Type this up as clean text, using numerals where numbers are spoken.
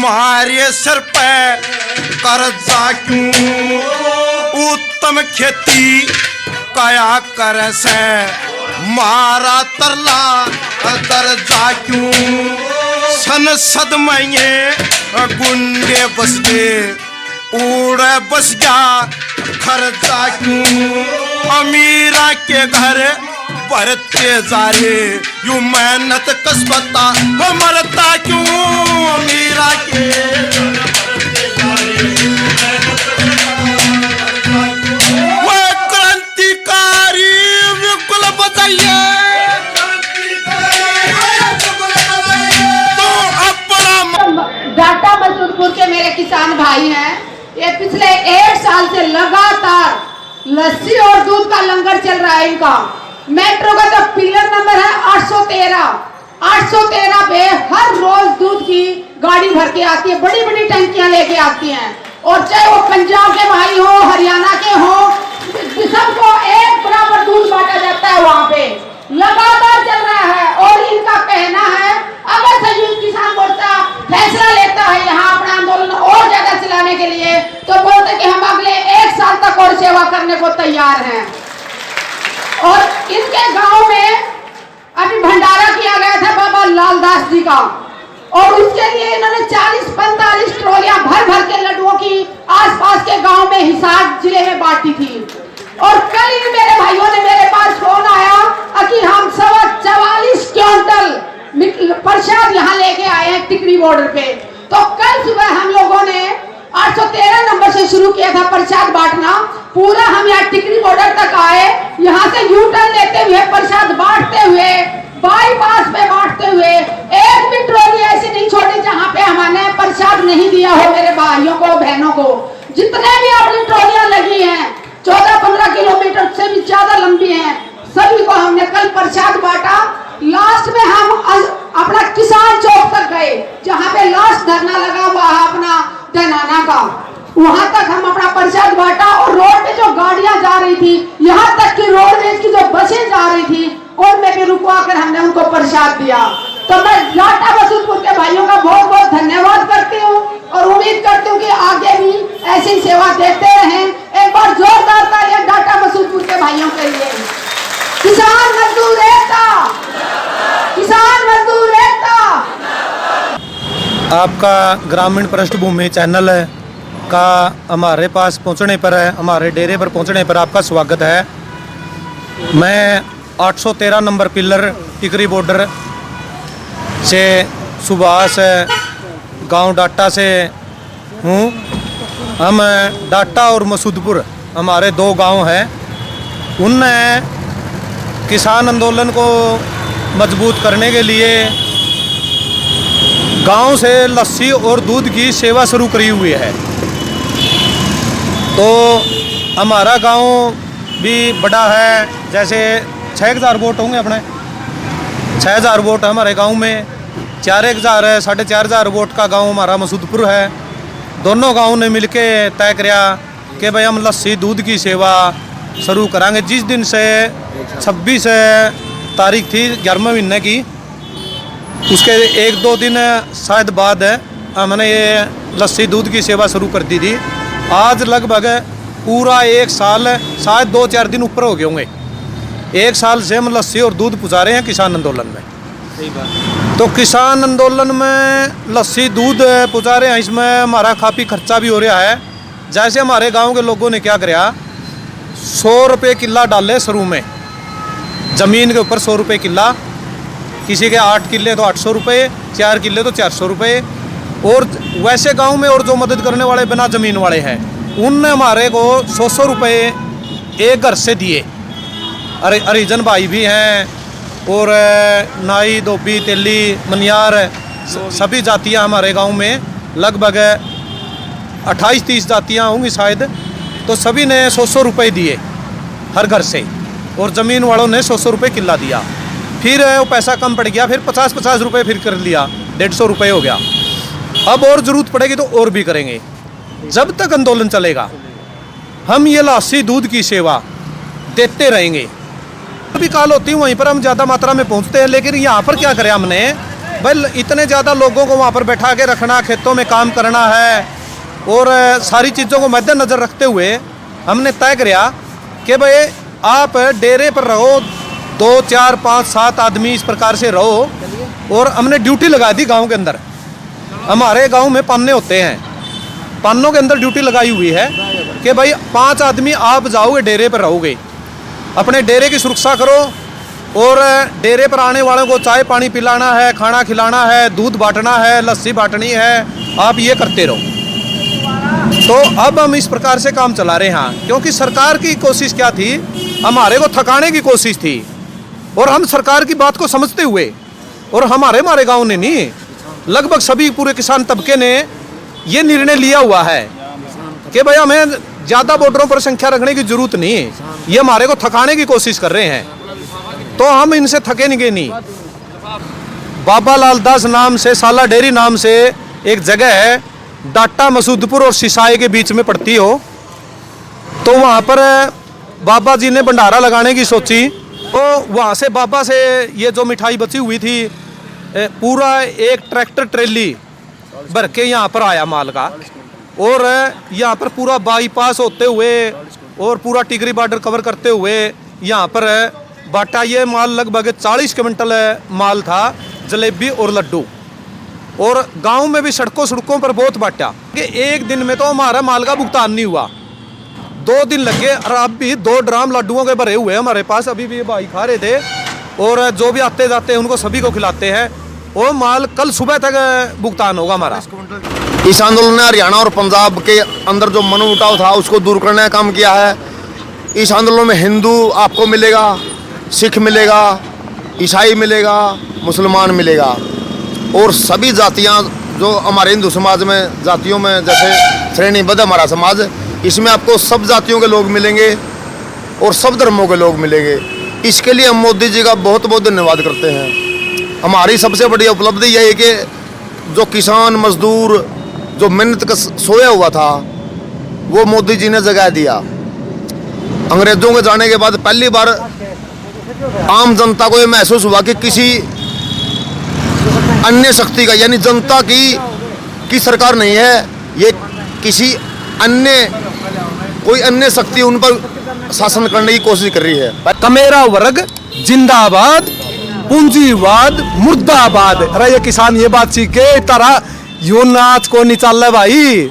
मारे सर पे कर्जा क्यों, उत्तम खेती कया कर से मारा तरला दर्जा क्यों, संसद में ये गुंडे बस गए उड़ बस जा खर्चा क्यों, अमीरा के घर बढ़ते जा रे यू मेहनत कसबता मरता क्यों, अमीरा के वो क्रांतिकारी बिल्कुल बताइए तो अपना डाटा मसूदपुर के मेरे किसान भाई हैं। ये पिछले 1 साल से लगातार लस्सी और दूध का लंगर चल रहा है इनका। मेट्रो का तो पिलर नंबर है 813 पे हर रोज दूध की गाड़ी भर के आती है, बड़ी बड़ी टंकियां लेके आती हैं। और चाहे वो पंजाब के भाई हो, हरियाणा के हो, सबको एक बराबर दूध बांटा जाता है वहाँ पे, लगातार चल रहा है। और इनका कहना है अगर संयुक्त किसान मोर्चा फैसला लेता है यहाँ अपना आंदोलन और ज्यादा चलाने के लिए, तो बोलते कि हम अगले 1 साल तक और सेवा करने को तैयार हैं। और इनके गांव में अभी भंडारा किया गया था बाबा लालदास जी का, और उसके लिए इन्होंने 40-45 ट्रॉलियां भर भर के लड्डुओं की आसपास के गांव में हिसार जिले में बांटी थी। और कल ही मेरे भाइयों ने मेरे पास फोन आया कि हम 44 क्विंटल प्रसाद यहाँ लेके आए हैं टिकरी बॉर्डर पे। तो कल सुबह हम लोगों ने 813 नंबर से शुरू किया था प्रसाद बांटना। पूरा हम यहाँ टिकरी बॉर्डर तक आए, यहाँ से यू टर्न लेते हुए प्रसाद बांटते हुए, बाईपास पे बांटते हुए, एक भी ट्रॉली ऐसी नहीं छोड़ी जहाँ पे हमने प्रसाद नहीं दिया हो मेरे भाइयों को बहनों को। जितने भी अपनी ट्रॉलियां लगी हैं 14-15 किलोमीटर से भी ज्यादा लंबी हैं, सभी को हमने कल प्रसाद बांटा। लास्ट में हम अपना किसान चौक तक गए जहाँ पे लास्ट धरना लगा हुआ है अपना धनाना का, वहां तक हम अपना प्रसाद बांटा। और रोड पे जो गाड़ियां जा रही थी, यहाँ तक कि रोडवेज की जो बसें जा रही थी, उनमें भी रुकवा कर हमने उनको प्रसाद दिया। तो मैं डाटा मसूदपुर के भाइयों का बहुत बहुत धन्यवाद करती हूँ और उम्मीद करती हूँ कि आगे भी ऐसी सेवा देते रहें। एक बार जोरदार तालियां डाटा मसूदपुर के भाइयों के लिए। किसान मजदूर एकता, किसान मजदूर एकता। आपका ग्रामीण पृष्ठभूमि चैनल का हमारे पास पहुंचने पर, हमारे डेरे पर पहुंचने पर आपका स्वागत है। मैं 813 नंबर पिलर टिकरी बॉर्डर से सुभाष गांव डाटा से हूँ। हम डाटा और मसूदपुर हमारे 2 गांव हैं। उनने किसान आंदोलन को मजबूत करने के लिए गांव से लस्सी और दूध की सेवा शुरू करी हुई है। तो हमारा गांव भी बड़ा है, जैसे 6000 वोट होंगे अपने, 6000 वोट हमारे गांव में, 4000 है, 4500 वोट का गांव हमारा मसूदपुर है। दोनों गांव ने मिलके तय किया कि भाई हम लस्सी दूध की सेवा शुरू करांगे। जिस दिन से 26 तारीख थी 11वें महीने की, उसके 1-2 दिन शायद बाद हमने ये लस्सी दूध की सेवा शुरू कर दी थी। आज लगभग पूरा 1 साल, शायद 2-4 दिन ऊपर हो गए होंगे, 1 साल से हम लस्सी और दूध पहुँचा रहे हैं किसान आंदोलन में। सही बात। तो किसान आंदोलन में लस्सी दूध पहुँचा रहे हैं, इसमें हमारा काफ़ी खर्चा भी हो रहा है। जैसे हमारे गांव के लोगों ने क्या कराया, 100 रुपये किला डाले शुरू में, ज़मीन के ऊपर 100 रुपये किला, किसी के 8 किले तो 800 रुपये, 4 किले तो 400 रुपये। और वैसे गांव में और जो मदद करने वाले बिना ज़मीन वाले हैं, उनने हमारे को 100 रुपये एक घर से दिए। हरिजन भाई भी हैं और नाई, धोबी, तेली, मनियार, सभी जातियां हमारे गांव में लगभग 28-30 जातियां होंगी शायद। तो सभी ने 100 रुपये दिए हर घर से, और ज़मीन वालों ने 100 रुपये किला दिया। फिर वो पैसा कम पड़ गया, फिर 50-50 रुपये फिर कर लिया, 150 रुपये हो गया। अब और ज़रूरत पड़ेगी तो और भी करेंगे। जब तक आंदोलन चलेगा हम ये लस्सी दूध की सेवा देते रहेंगे। अभी काल होती है वहीं पर हम ज़्यादा मात्रा में पहुंचते हैं, लेकिन यहाँ पर क्या करें हमने भाई इतने ज़्यादा लोगों को वहाँ पर बैठा के रखना, खेतों में काम करना है और सारी चीज़ों को मद्देनज़र रखते हुए हमने तय किया कि भाई आप डेरे पर रहो, 2, 4, 5, 7 आदमी इस प्रकार से रहो। और हमने ड्यूटी लगा दी गांव के अंदर। हमारे गांव में पान्ने होते हैं, पान्नों के अंदर ड्यूटी लगाई हुई है कि भाई 5 आदमी आप जाओगे, डेरे पर रहोगे, अपने डेरे की सुरक्षा करो और डेरे पर आने वालों को चाय पानी पिलाना है, खाना खिलाना है, दूध बांटना है, लस्सी बांटनी है, आप ये करते रहो। तो अब हम इस प्रकार से काम चला रहे हैं, क्योंकि सरकार की कोशिश क्या थी, हमारे को थकाने की कोशिश थी। और हम सरकार की बात को समझते हुए, और हमारे गांव ने नहीं, लगभग सभी पूरे किसान तबके ने ये निर्णय लिया हुआ है कि भाई हमें ज़्यादा बॉर्डरों पर संख्या रखने की जरूरत नहीं है, ये हमारे को थकाने की कोशिश कर रहे हैं, तो हम इनसे थकेंगे नहीं। बाबा लाल दास नाम से, साला डेरी नाम से एक जगह है, डाटा मसूदपुर और सिसाई के बीच में पड़ती हो, तो वहाँ पर बाबा जी ने भंडारा लगाने की सोची। तो वहाँ से बाबा से ये जो मिठाई बची हुई थी, पूरा एक ट्रैक्टर ट्रेली भर के यहाँ पर आया माल का, और यहाँ पर पूरा बाईपास होते हुए और पूरा टिगरी बॉर्डर कवर करते हुए यहाँ पर बाटा। ये माल लगभग 40 क्विंटल माल था, जलेबी और लड्डू। और गांव में भी सड़कों पर बहुत बांटा कि एक दिन में तो हमारा माल का भुगतान नहीं हुआ, 2 दिन लग गए। और अब भी 2 ड्राम लड्डुओं के भरे हुए हमारे पास, अभी भी भाई खा रहे थे, और जो भी आते जाते हैं उनको सभी को खिलाते हैं। वो माल कल सुबह तक भुगतान होगा हमारा। इस आंदोलन ने हरियाणा और पंजाब के अंदर जो मनमुटाव था उसको दूर करने का काम किया है। इस आंदोलन में हिंदू आपको मिलेगा, सिख मिलेगा, ईसाई मिलेगा, मुसलमान मिलेगा, और सभी जातियां जो हमारे हिंदू समाज में जातियों में जैसे श्रेणीबद्ध हमारा समाज, इसमें आपको सब जातियों के लोग मिलेंगे और सब धर्मों के लोग मिलेंगे। इसके लिए हम मोदी जी का बहुत बहुत धन्यवाद करते हैं। हमारी सबसे बड़ी उपलब्धि यही है कि जो किसान मजदूर जो मेहनत का सोया हुआ था वो मोदी जी ने जगा दिया। अंग्रेजों के जाने के बाद पहली बार आम जनता को ये महसूस हुआ कि किसी अन्य शक्ति का, यानी जनता की सरकार नहीं है, ये किसी कोई अन्य शक्ति उन पर शासन करने की कोशिश कर रही है। कमेरा वर्ग जिंदाबाद, पूंजीवाद मुर्दाबाद। अरे ये किसान ये बात सीख के तारा यो नाच को निचाल भाई।